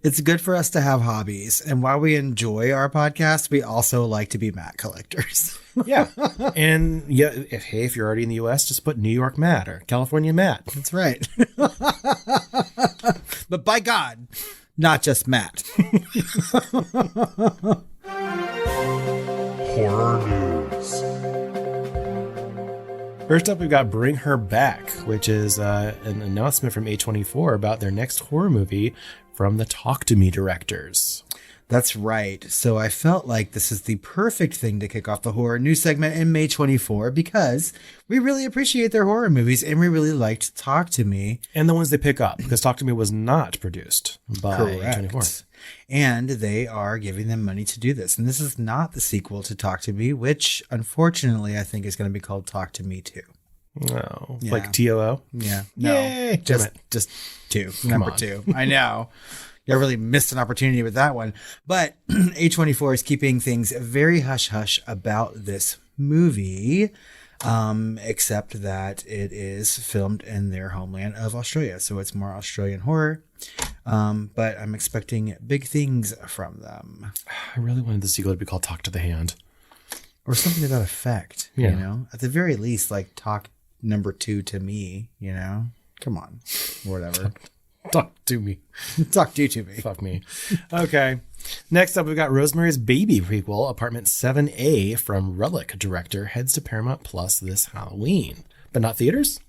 S2: It's good for us to have hobbies. And while we enjoy our podcast, we also like to be mat collectors.
S1: Yeah. And yeah, if you're already in the US, just put New York mat or California mat.
S2: That's right. But by God, not just Matt.
S5: Horror news.
S1: First up, we've got Bring Her Back, which is an announcement from A24 about their next horror movie from the Talk to Me directors.
S2: That's right. So I felt like this is the perfect thing to kick off the horror news segment in May 24 because we really appreciate their horror movies and we really liked Talk to Me.
S1: And the ones they pick up, because Talk to Me was not produced by A24.
S2: And they are giving them money to do this. And this is not the sequel to Talk to Me, which unfortunately I think is going to be called Talk to Me 2.
S1: No,
S2: Yeah.
S1: like TOO?
S2: Yeah. No,
S1: Yay!
S2: just 2. Number 2. I know. You really missed an opportunity with that one. But A24 is keeping things very hush-hush about this movie, except that it is filmed in their homeland of Australia. So it's more Australian horror. But I'm expecting big things from them.
S1: I really wanted the sequel to be called Talk to the Hand.
S2: Or something to that effect,
S1: Yeah.
S2: you know? At the very least, like, talk number 2 to me, you know? Come on. Whatever.
S1: Talk to me.
S2: Talk to me.
S1: Fuck me. Okay. Next up, we've got Rosemary's Baby prequel, Apartment 7A from Relic director, heads to Paramount Plus this Halloween. But not theaters?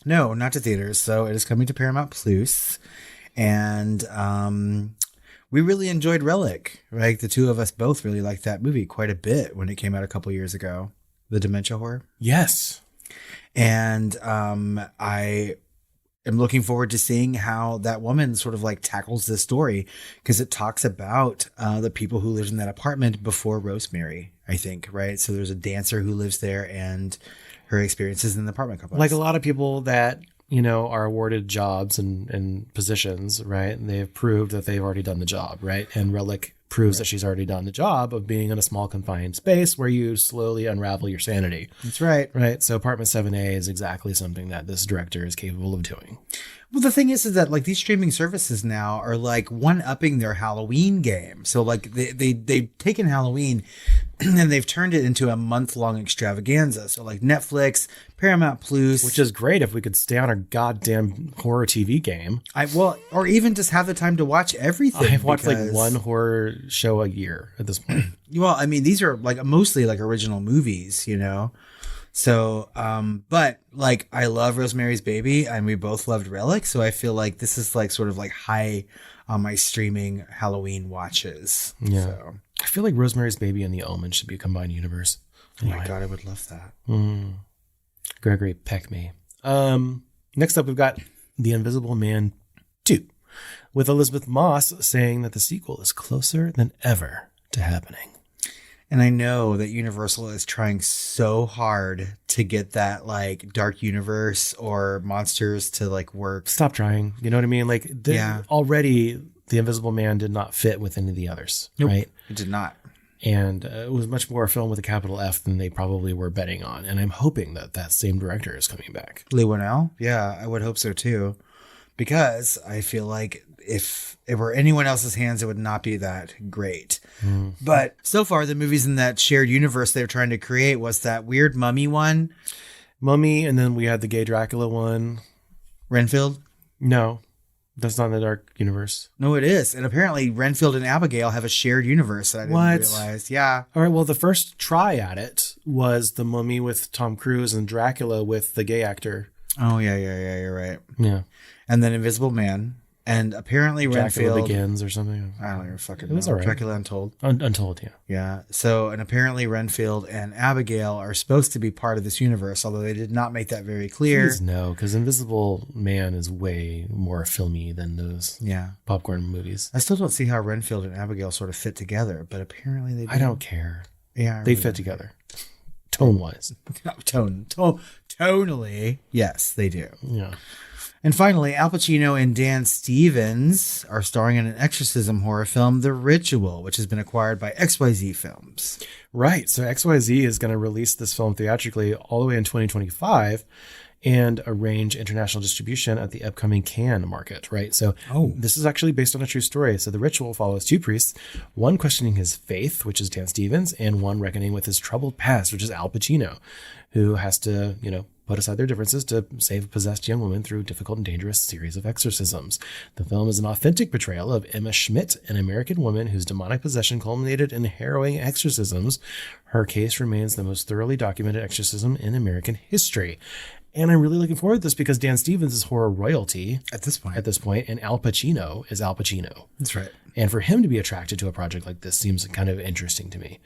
S2: No, not to theaters. So it is coming to Paramount Plus. And we really enjoyed Relic. Like, the two of us both really liked that movie quite a bit when it came out a couple years ago. The dementia horror.
S1: Yes.
S2: And I am looking forward to seeing how that woman sort of like tackles this story, because it talks about the people who lived in that apartment before Rosemary, I think, right? So there's a dancer who lives there and her experiences in the apartment complex.
S1: Like a lot of people that, you know, are awarded jobs and positions, right? And they've proved that they've already done the job, right? And Relic proves that she's already done the job of being in a small confined space where you slowly unravel your sanity.
S2: That's right.
S1: Right. So Apartment 7A is exactly something that this director is capable of doing.
S2: Well, the thing is that like these streaming services now are like one-upping their Halloween game. So like they've taken Halloween and they've turned it into a month-long extravaganza. So like Netflix, Paramount Plus,
S1: Which is great if we could stay on our goddamn horror TV game.
S2: or even just have the time to watch everything.
S1: I've watched like one horror show a year at this point.
S2: Well, I mean, these are like mostly like original movies, you know? So, but like I love Rosemary's Baby and we both loved Relic. So I feel like this is like sort of like high on my streaming Halloween watches.
S1: Yeah.
S2: So.
S1: I feel like Rosemary's Baby and The Omen should be a combined universe.
S2: Oh my God, I would love that.
S1: Gregory, peck me. Next up, we've got The Invisible Man 2, with Elizabeth Moss saying that the sequel is closer than ever to happening.
S2: And I know that Universal is trying so hard to get that like dark universe or monsters to like work.
S1: Stop trying. You know what I mean? Like, already The Invisible Man did not fit with any of the others, right?
S2: It did not.
S1: And it was much more a film with a capital F than they probably were betting on. And I'm hoping that that same director is coming back.
S2: Leigh Whannell? Yeah, I would hope so too. Because I feel like if it were anyone else's hands, it would not be that great. But so far, the movies in that shared universe they're trying to create was that weird Mummy one.
S1: Mummy, and then we had the gay Dracula one.
S2: Renfield?
S1: No, that's not in the dark universe.
S2: No, it is. And apparently Renfield and Abigail have a shared universe that I didn't realize. Yeah.
S1: All right, well, the first try at it was the Mummy with Tom Cruise and Dracula with the gay actor.
S2: Oh, yeah, you're right.
S1: Yeah.
S2: And then Invisible Man. And apparently
S1: Dracula
S2: Renfield
S1: Begins or something.
S2: I don't even fucking
S1: It was
S2: know.
S1: all right.
S2: Dracula Untold.
S1: Untold, yeah.
S2: Yeah. So, and apparently Renfield and Abigail are supposed to be part of this universe, although they did not make that very clear.
S1: Please no, because Invisible Man is way more filmy than those popcorn movies.
S2: I still don't see how Renfield and Abigail sort of fit together, but apparently they do.
S1: I don't care.
S2: Yeah.
S1: They fit together. Tone-wise.
S2: Tonally, yes, they do.
S1: Yeah.
S2: And finally, Al Pacino and Dan Stevens are starring in an exorcism horror film, The Ritual, which has been acquired by XYZ Films.
S1: Right. So XYZ is going to release this film theatrically all the way in 2025 and arrange international distribution at the upcoming Cannes market, right? So this is actually based on a true story. So The Ritual follows two priests, one questioning his faith, which is Dan Stevens, and one reckoning with his troubled past, which is Al Pacino, who has to, put aside their differences to save a possessed young woman through a difficult and dangerous series of exorcisms. The film is an authentic portrayal of Emma Schmidt, an American woman whose demonic possession culminated in harrowing exorcisms. Her case remains the most thoroughly documented exorcism in American history. And I'm really looking forward to this because Dan Stevens is horror royalty at this point, and Al Pacino is Al Pacino.
S2: That's right.
S1: And for him to be attracted to a project like this seems kind of interesting to me.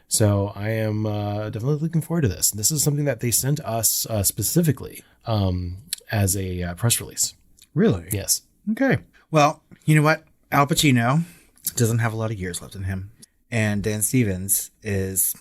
S1: So I am definitely looking forward to this. This is something that they sent us specifically as a press release.
S2: Really?
S1: Yes.
S2: Okay. Well, you know what? Al Pacino doesn't have a lot of years left in him. And Dan Stevens is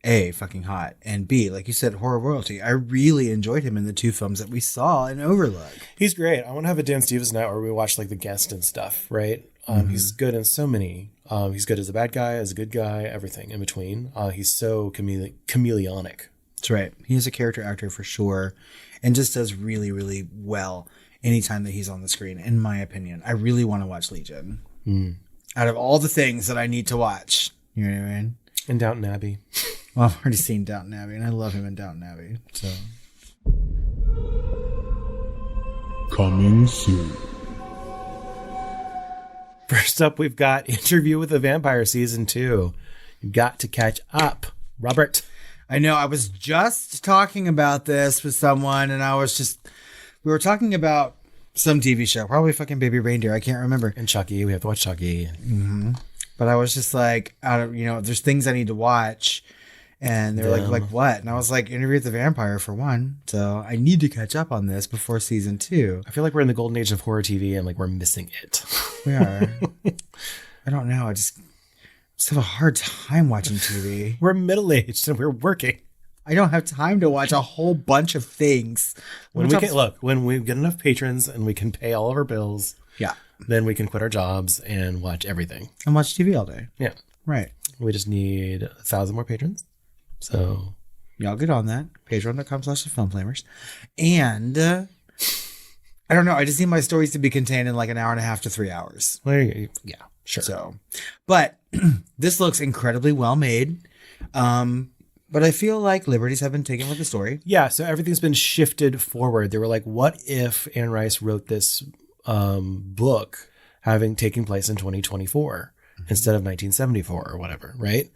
S2: A, fucking hot, and B, like you said, horror royalty. I really enjoyed him in the two films that we saw in Overlook.
S1: He's great. I want to have a Dan Stevens night where we watch like The Guest and stuff, right? He's good in so many. He's good as a bad guy, as a good guy, everything in between. He's so chameleonic.
S2: That's right. He is a character actor for sure, and just does really, really well anytime that he's on the screen, in my opinion. I really want to watch Legion. Out of all the things that I need to watch, you know what I mean?
S1: And Downton Abbey.
S2: Well, I've already seen Downton Abbey, and I love him in Downton Abbey. So,
S5: coming soon.
S1: First up, we've got Interview with the Vampire Season 2. You've got to catch up. Robert.
S2: I know, I was just talking about this with someone, and we were talking about some TV show, probably fucking Baby Reindeer. I can't remember.
S1: And Chucky. We have to watch Chucky.
S2: Mm-hmm. But I was just like, there's things I need to watch. And they were like, what? And I was like, Interview with the Vampire for one. So I need to catch up on this before season 2.
S1: I feel like we're in the golden age of horror TV and like we're missing it.
S2: We are. I don't know. I just have a hard time watching TV.
S1: We're middle-aged and we're working.
S2: I don't have time to watch a whole bunch of things.
S1: When we get enough patrons and we can pay all of our bills, then we can quit our jobs and watch everything.
S2: And watch TV all day.
S1: Yeah.
S2: Right.
S1: We just need 1,000 more patrons. So
S2: y'all get on that. Patreon.com/thefilmflamers. And I don't know. I just need my stories to be contained in like an hour and a half to 3 hours.
S1: Yeah, sure.
S2: So, but this looks incredibly well made. But I feel like liberties have been taken with the story.
S1: Yeah, so everything's been shifted forward. They were like, what if Anne Rice wrote this book having taken place in 2024 instead of 1974 or whatever, right?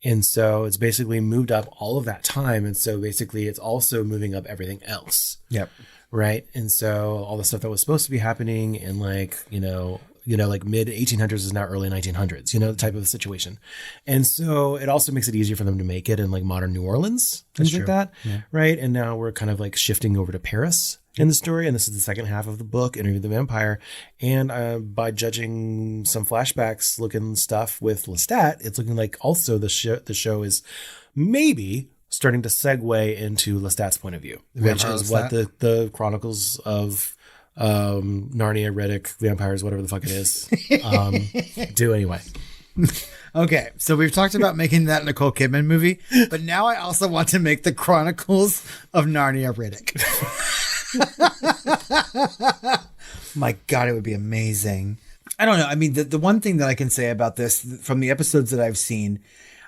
S1: And so it's basically moved up all of that time. And so basically it's also moving up everything else.
S2: Yep.
S1: Right. And so all the stuff that was supposed to be happening in like, like mid 1800s is now early 1900s, the type of situation. And so it also makes it easier for them to make it in like modern New Orleans, things like that. Yeah. Right. And now we're kind of like shifting over to Paris in the story. And this is the second half of the book, Interview with the Vampire. And by judging some flashbacks looking stuff with Lestat, it's looking like also the show is maybe starting to segue into Lestat's point of view, which is what the Chronicles of Narnia, Riddick, Vampires, whatever the fuck it is, do anyway.
S2: Okay, so we've talked about making that Nicole Kidman movie, but now I also want to make the Chronicles of Narnia, Riddick. My God, it would be amazing. I don't know. I mean, the one thing that I can say about this from the episodes that I've seen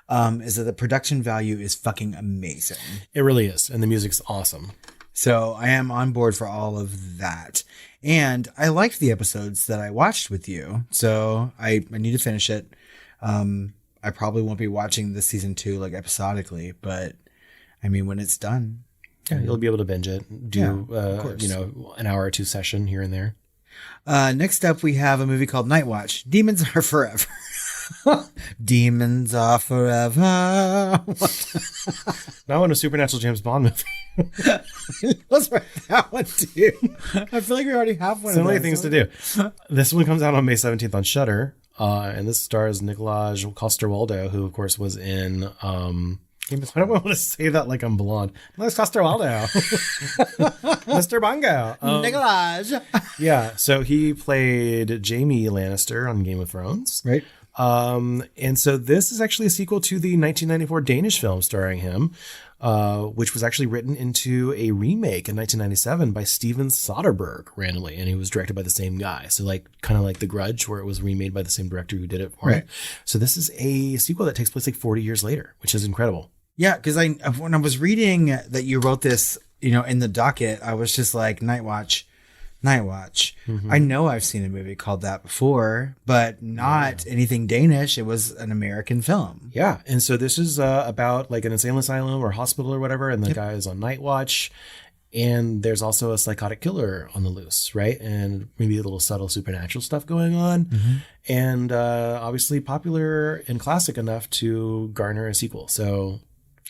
S2: is that the production value is fucking amazing.
S1: It really is. And the music's awesome.
S2: So I am on board for all of that. And I liked the episodes that I watched with you. So I need to finish it. I probably won't be watching the season 2 like episodically, but I mean, when it's done.
S1: Yeah, you'll be able to binge it. Do, an hour or 2 session here and there.
S2: Next up, we have a movie called Night Watch. Demons Are Forever. Demons are forever.
S1: Now in a supernatural James Bond movie.
S2: Let's write that one too. I feel like we already have one.
S1: So many things to do. This one comes out on May 17th on Shudder, and this stars Nicolaj Coster-Waldau, who of course was in. I don't want to say that like I'm blonde. Nicolaj Coster-Waldau, Mr. Bongo,
S2: Nicolaj.
S1: Yeah, so he played Jaime Lannister on Game of Thrones,
S2: right?
S1: And so this is actually a sequel to the 1994 Danish film starring him, which was actually written into a remake in 1997 by Steven Soderbergh randomly. And he was directed by the same guy. So like, kind of like The Grudge, where it was remade by the same director who did it for him. So this is a sequel that takes place like 40 years later, which is incredible.
S2: Yeah. Cause when I was reading that you wrote this, in the docket, I was just like, Night Watch. Mm-hmm. I know I've seen a movie called that before, but not anything Danish. It was an American film.
S1: Yeah. And so this is about like an insane asylum or hospital or whatever. And the guy is on night watch. And there's also a psychotic killer on the loose, right? And maybe a little subtle supernatural stuff going on. Mm-hmm. And obviously popular and classic enough to garner a sequel. So...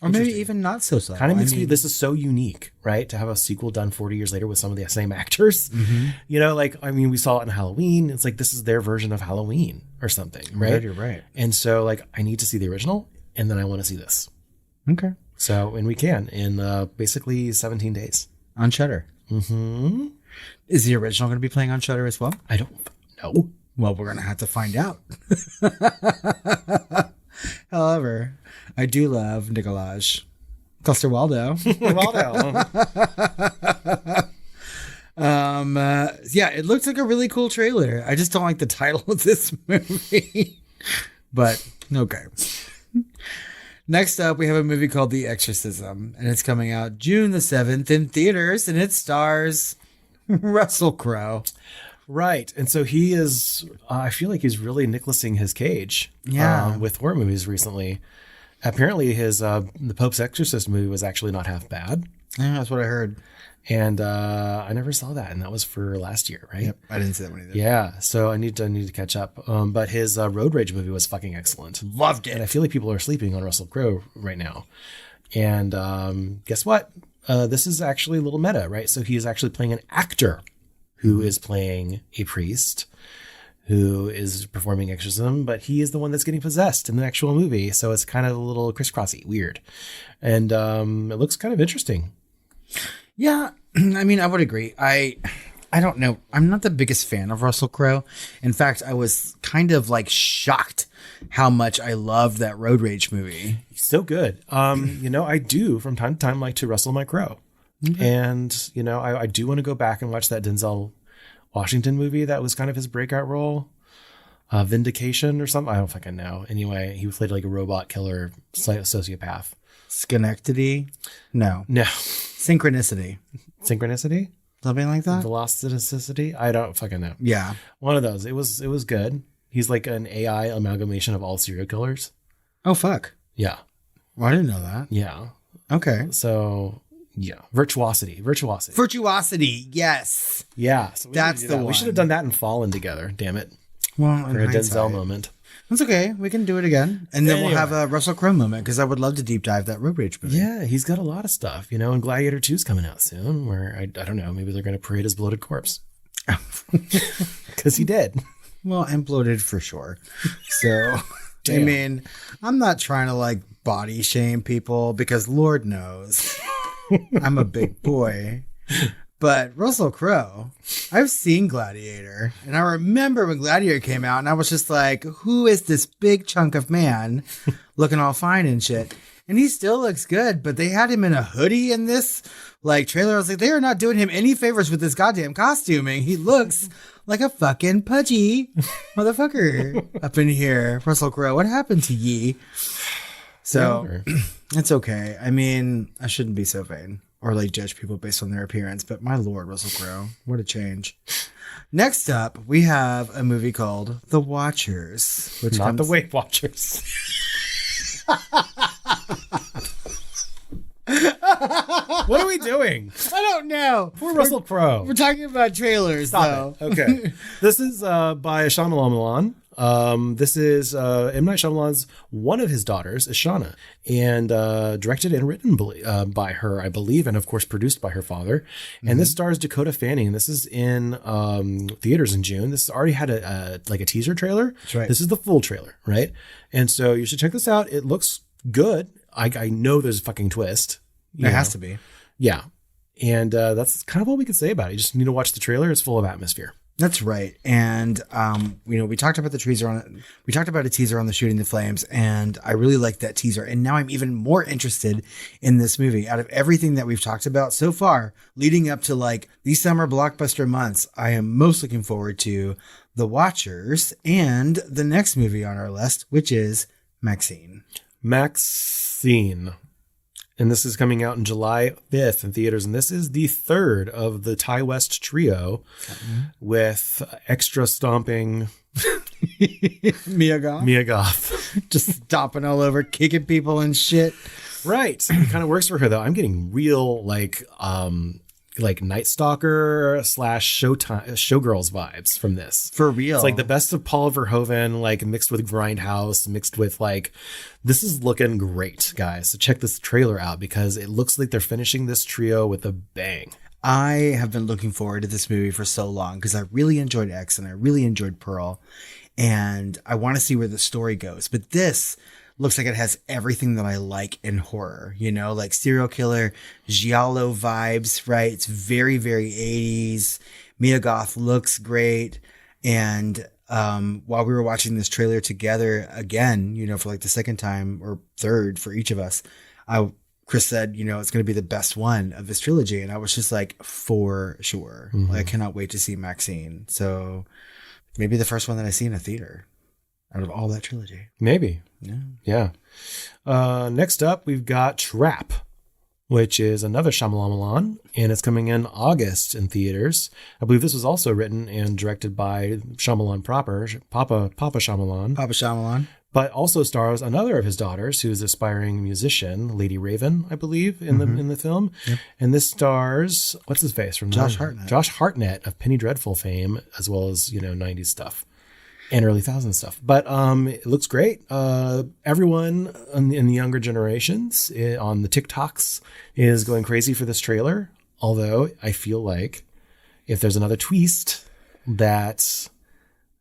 S2: Or maybe even not so subtle.
S1: Kind of makes me, this is so unique, right? To have a sequel done 40 years later with some of the same actors. Mm-hmm. We saw it in Halloween. It's like, this is their version of Halloween or something, right?
S2: You're right.
S1: And so like, I need to see the original and then I want to see this.
S2: Okay.
S1: So, and we can in basically 17 days.
S2: On Shudder.
S1: Mm-hmm.
S2: Is the original going to be playing on Shudder as well?
S1: I don't know.
S2: Well, we're going to have to find out. However, I do love Nicolaj Coster-Waldau. It looks like a really cool trailer. I just don't like the title of this movie. But okay. Next up, we have a movie called The Exorcism, and it's coming out June the 7th in theaters, and it stars Russell Crowe.
S1: Right. And so he is, I feel like he's really Nicholasing his cage with horror movies recently. Apparently his the Pope's Exorcist movie was actually not half bad.
S2: Yeah, that's what I heard.
S1: And I never saw that, and that was for last year, right?
S2: Yep, I didn't see that one either.
S1: Yeah, so I need to catch up. But his Road Rage movie was fucking excellent.
S2: Loved it.
S1: And I feel like people are sleeping on Russell Crowe right now. And guess what? This is actually a little meta, right? So he is actually playing an actor who is playing a priest who is performing exorcism, but he is the one that's getting possessed in the actual movie. So it's kind of a little crisscrossy, weird. And it looks kind of interesting.
S2: Yeah, I mean, I would agree. I don't know. I'm not the biggest fan of Russell Crowe. In fact, I was kind of like shocked how much I loved that Road Rage movie.
S1: So good. I do from time to time like to wrestle my crow. Mm-hmm. And, I do want to go back and watch that Denzel Washington movie that was kind of his breakout role. Vindication or something. I don't fucking know. Anyway, he played like a robot killer sociopath.
S2: Schenectady? No. Synchronicity.
S1: Synchronicity?
S2: Something like that?
S1: Velocity? I don't fucking know.
S2: Yeah.
S1: One of those. It was good. He's like an AI amalgamation of all serial killers.
S2: Oh, fuck.
S1: Yeah.
S2: Well, I didn't know that.
S1: Yeah.
S2: Okay.
S1: So, yeah. Virtuosity.
S2: Yes.
S1: Yeah. So
S2: that's the one.
S1: We should have done that in Fallen together. Damn it.
S2: Well,
S1: for a Denzel moment.
S2: That's okay. We can do it again. And then we'll have a Russell Crowe moment because I would love to deep dive that Road Rage movie.
S1: Yeah, he's got a lot of stuff, and Gladiator 2 is coming out soon where I don't know, maybe they're going to parade his bloated corpse. Because he did.
S2: Well, and bloated for sure. So, I mean, I'm not trying to like body shame people because Lord knows I'm a big boy. But Russell Crowe, I've seen Gladiator, and I remember when Gladiator came out, and I was just like, who is this big chunk of man looking all fine and shit? And he still looks good, but they had him in a hoodie in this like trailer. I was like, they are not doing him any favors with this goddamn costuming. He looks like a fucking pudgy motherfucker up in here. Russell Crowe, what happened to ye? So it's okay. I mean, I shouldn't be so vain or like judge people based on their appearance, but my Lord, Russell Crowe, what a change. Next up, we have a movie called The Watchers, which
S1: not the Weight Watchers. What are we doing?
S2: I don't know.
S1: Poor Russell Crowe.
S2: We're talking about trailers, though.
S1: Okay. This is by Shyamalan. This is M. Night Shyamalan's one of his daughters, Ishana, and directed and written by her, I believe, and of course produced by her father. And this stars Dakota Fanning. This is in theaters in June. This already had a teaser trailer.
S2: That's right.
S1: This is the full trailer, right? And so you should check this out. It looks good. I know there's a fucking twist.
S2: There has to be.
S1: Yeah. And that's kind of all we can say about it. You just need to watch the trailer. It's full of atmosphere.
S2: That's right. And, we talked about the teaser on it. We talked about a teaser on the Shooting the Flames, and I really liked that teaser. And now I'm even more interested in this movie. Out of everything that we've talked about so far, leading up to like these summer blockbuster months, I am most looking forward to The Watchers and the next movie on our list, which is Maxine. And this is coming out in July 5th in theaters. And this is the third of the Ty West trio with extra stomping Mia Goth. Just stomping all over, kicking people and shit.
S1: Right. It kind of works for her, though. I'm getting real Night Stalker / Showgirls vibes from this.
S2: For real.
S1: It's like the best of Paul Verhoeven, like mixed with Grindhouse, mixed with this is looking great, guys. So check this trailer out because it looks like they're finishing this trio with a bang.
S2: I have been looking forward to this movie for so long because I really enjoyed X and I really enjoyed Pearl. And I want to see where the story goes. But this looks like it has everything that I like in horror, like serial killer, giallo vibes, right? It's very, very 80s. Mia Goth looks great. And while we were watching this trailer together again, for like the second time or third for each of us, Chris said, it's going to be the best one of this trilogy. And I was just like, for sure. Mm-hmm. I cannot wait to see Maxine. So maybe the first one that I see in a theater. out of all that trilogy.
S1: Maybe.
S2: Yeah.
S1: Next up, we've got Trap, which is another Shyamalan, and it's coming in August in theaters. I believe this was also written and directed by Shyamalan proper, Papa Shyamalan.
S2: Papa Shyamalan.
S1: But also stars another of his daughters, who's an aspiring musician, Lady Raven, I believe, in the film. Yep. And this stars, what's his face? From
S2: Josh Hartnett.
S1: Josh Hartnett of Penny Dreadful fame, as well as, 90s stuff and early 2000s stuff. But it looks great. Everyone in the younger generations on the TikToks is going crazy for this trailer. Although I feel like if there's another twist that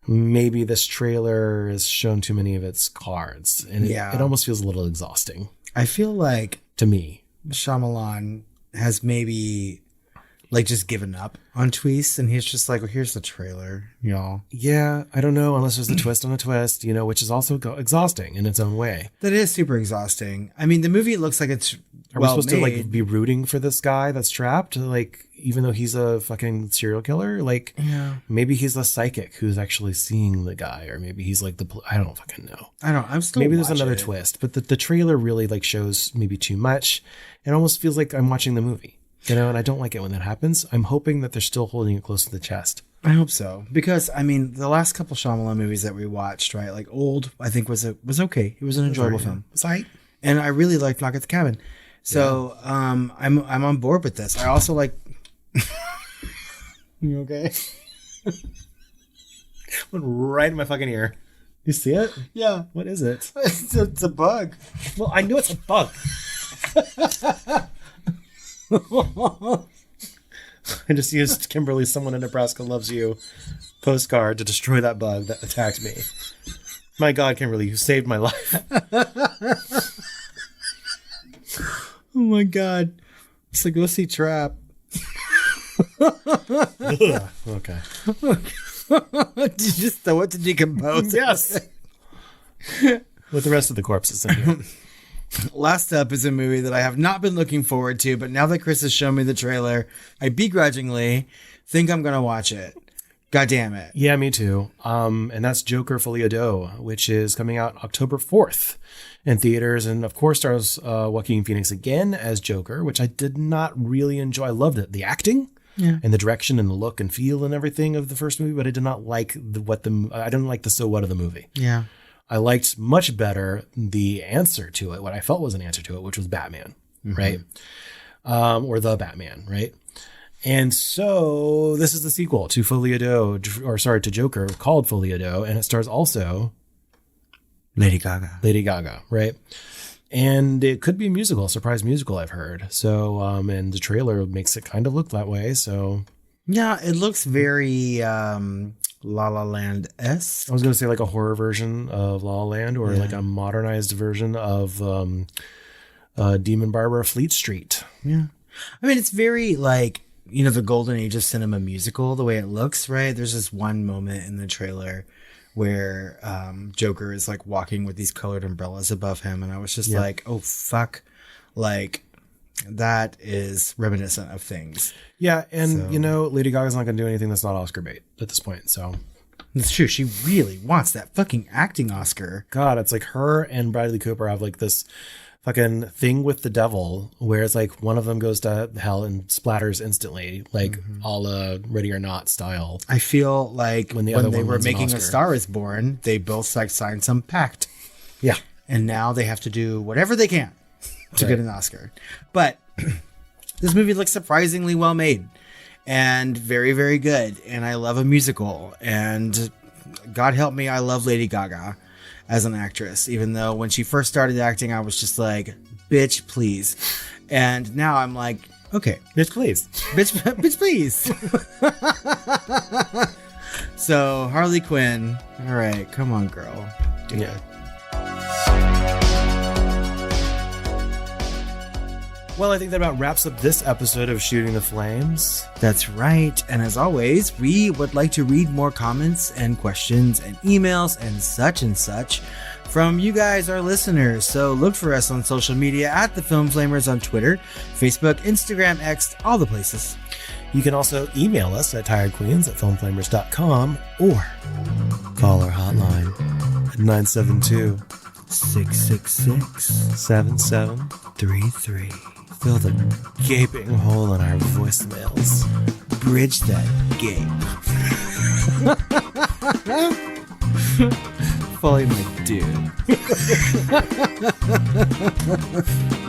S1: maybe this trailer has shown too many of its cards, and it almost feels a little exhausting.
S2: I feel like
S1: to me,
S2: Shyamalan has maybe just given up on twists, and he's just like, well, here's the trailer, y'all.
S1: Yeah, I don't know, unless there's a twist on a twist, which is also exhausting in its own way.
S2: That is super exhausting. I mean, the movie looks like it's
S1: Are we supposed to be rooting for this guy that's trapped? Even though he's a fucking serial killer, maybe he's a psychic who's actually seeing the guy, or maybe he's I don't fucking know.
S2: I'm still
S1: maybe there's another twist, but the trailer really shows maybe too much. It almost feels like I'm watching the movie, and I don't like it when that happens. I'm hoping that they're still holding it close to the chest.
S2: I hope so, because I mean, the last couple Shyamalan movies that we watched, right? Like Old, I think was okay. It was an enjoyable film.
S1: It's right.
S2: And I really liked Lock at the Cabin. So I'm on board with this. I also like. You okay?
S1: Went right in my fucking ear. You see it?
S2: Yeah.
S1: What is it?
S2: It's a bug.
S1: Well, I knew it's a bug. I just used Kimberly, someone in Nebraska loves you postcard to destroy that bug that attacked me. My God, Kimberly, you saved my life.
S2: Oh my God. So go see Trap.
S1: Okay.
S2: Did you just throw it to decompose?
S1: Yes. With the rest of the corpses in here.
S2: Last up is a movie that I have not been looking forward to, but now that Chris has shown me the trailer, I begrudgingly think I'm going to watch it. God damn it.
S1: Yeah, me too. And that's Joker Folie à Deux, which is coming out October 4th in theaters. And of course stars Joaquin Phoenix again as Joker, which I did not really enjoy. I loved it. The acting and the direction and the look and feel and everything of the first movie, but I did not like I didn't like the so what of the movie.
S2: Yeah.
S1: I liked much better the answer to it, what I felt was an answer to it, which was Batman, right? Or The Batman, right? And so this is the sequel to to Joker, called Folie à Deux, and it stars also
S2: Lady Gaga,
S1: right? And it could be a musical, a surprise musical, I've heard. So, and the trailer makes it kind of look that way. So,
S2: yeah, it looks very La La Land-esque.
S1: I was going to say like a horror version of La La Land, or like a modernized version of Demon Barber Fleet Street.
S2: Yeah, I mean, it's very the golden age of cinema musical, the way it looks, right? There's this one moment in the trailer where Joker is walking with these colored umbrellas above him, and I was just like, oh fuck, that is reminiscent of things.
S1: Yeah, and Lady Gaga's not going to do anything that's not Oscar bait at this point, so
S2: it's true. She really wants that fucking acting Oscar.
S1: God, it's like her and Bradley Cooper have this fucking thing with the devil, where it's one of them goes to hell and splatters instantly, a la Ready or Not style.
S2: I feel like when they were making A Star Is Born, they both signed some pact.
S1: Yeah.
S2: And now they have to do whatever they can to get an Oscar. But this movie looks surprisingly well made and very, very good. And I love a musical. And God help me, I love Lady Gaga as an actress, even though when she first started acting, I was just like, bitch, please. And now I'm like, okay.
S1: Bitch, please.
S2: Bitch, please. So, Harley Quinn. All right, come on, girl. Do it.
S1: Well, I think that about wraps up this episode of Shooting the Flames.
S2: That's right. And as always, we would like to read more comments and questions and emails and such from you guys, our listeners. So look for us on social media at The Film Flamers on Twitter, Facebook, Instagram, X, all the places.
S1: You can also email us at tiredqueens@filmflamers.com or call our hotline at 972
S2: 666
S1: 7733. Fill the gaping hole in our voicemails.
S2: Bridge that gate.
S1: Follow my dude.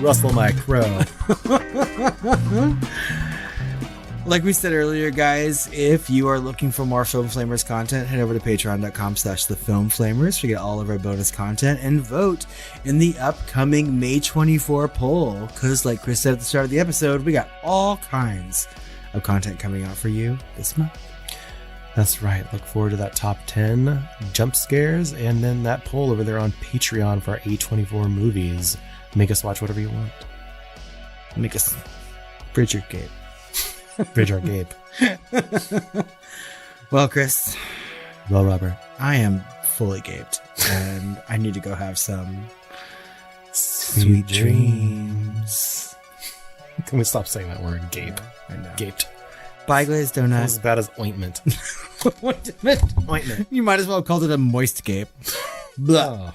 S1: Rustle my crow.
S2: Like we said earlier, guys, if you are looking for more Film Flamers content, head over to patreon.com/thefilmflamers to get all of our bonus content and vote in the upcoming May 24 poll. Because like Chris said at the start of the episode, we got all kinds of content coming out for you this month.
S1: That's right. Look forward to that top 10 jump scares and then that poll over there on Patreon for our A24 movies. Make us watch whatever you want.
S2: Make us bridge your gate.
S1: Bridge our gape.
S2: Well, Chris.
S1: Well, Robert.
S2: I am fully gaped and I need to go have some
S1: sweet dreams. Can we stop saying that word? Gape.
S2: I know.
S1: Gaped.
S2: Bye, GlazedDonut.
S1: That's as bad as ointment.
S2: Ointment. You might as well have called it a moist gape. Blah.